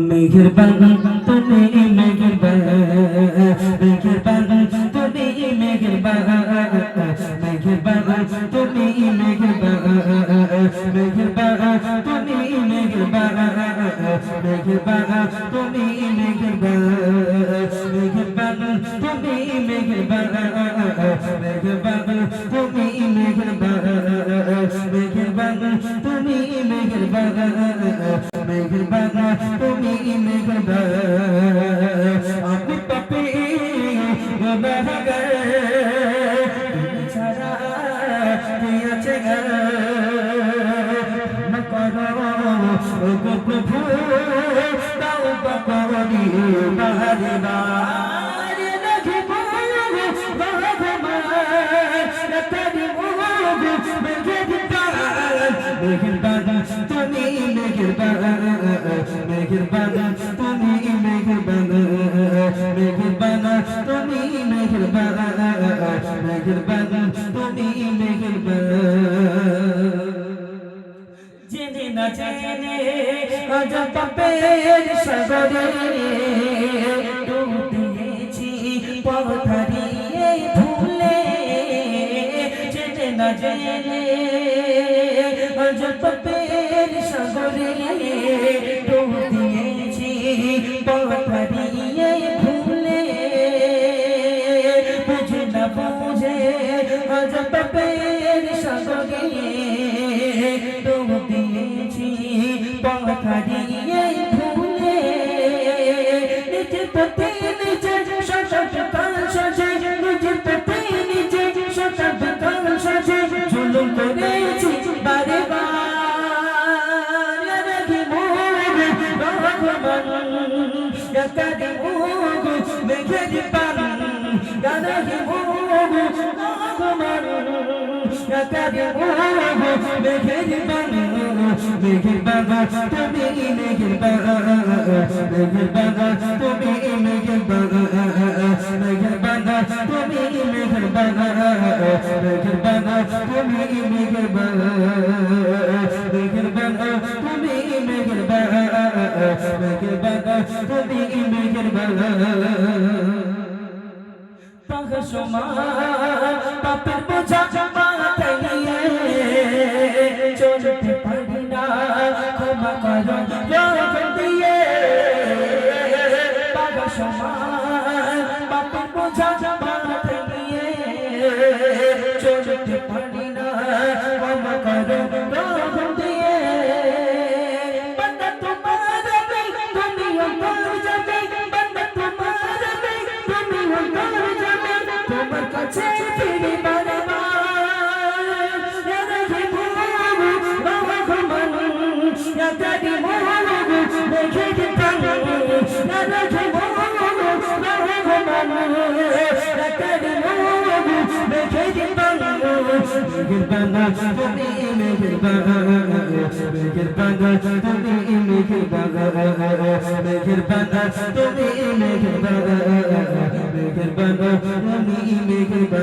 মেহেরবান তুমি মেহেরবান মেহেরবান তুমি মেহেরবান মেহেরবান তুমি মেহেরবান মেহেরবান তুমি মেহেরবান মেহেরবান তুমি মেহেরবান মেহেরবান তুমি মেহেরবান মেহেরবান তুমি মেহেরবান মেহেরবান তুমি মেহেরবান মেহেরবান তুমি মেহেরবান আমি পাপী গুনাহগার তুমি ছাড়া কে আছে না করো ও গো প্রভু তাওবা করি বারে বারে লাগিব মেহেরবান তুমি মেহেরবান মেহেরবান তুমি মেহেরবান মেহেরবান তুমি মেহেরবান মেহেরবান তুমি মেহেরবান জেনে না জেনে আজ পাপের সাগরে ডুব দিয়েছি পথ হারিয়ে ভুলে জেনে না জেনে আজ পাপের সাগরে ডুব দিয়েছি পথ হারিয়ে ভুলে বুঝে না বুঝে আজ পাপের সাগরে ডুব দিয়েছি পথ হারিয়ে ভুলে নিজের প্রতি নিজে সশব্দ কাল সাজে নিজের প্রতি নিজে সশব্দ কাল সাজে জুলুম করেছি বারে বার রাহিমু রহমান ইয়া কারিমু মেহেরবান ইয়া রাহিমু রহমান ইয়া কারিমু মেহেরবান মেহেরবান তুমি মেহেরবান মেহেরবান তুমি মেহেরবান মেহেরবান তুমি মেহেরবান মেহেরবান তুমি মেহেরবান মেহেরবান তুমি মেহেরবান মেহেরবান তুমি মেহেরবান পাগসমা পাপের বোঝা মাথায় নিয়ে চলতে পারি না ক্ষমা করো রহম দিয়ে পাগসমা পাপের বোঝা মাথায় নিয়ে চলতে পারি না ক্ষমা করো রহম দিয়ে বান্দা তোমার তুমি অন্তর যাবে বান্দা তোমার তুমি অন্তর যাবে তোমার কাছে ফিরে বারে মেহেরবান তুমি মেহেরবান মেহেরবান তুমি মেহেরবান মেহেরবান তুমি মেহেরবান মেহেরবান তুমি মেহেরবান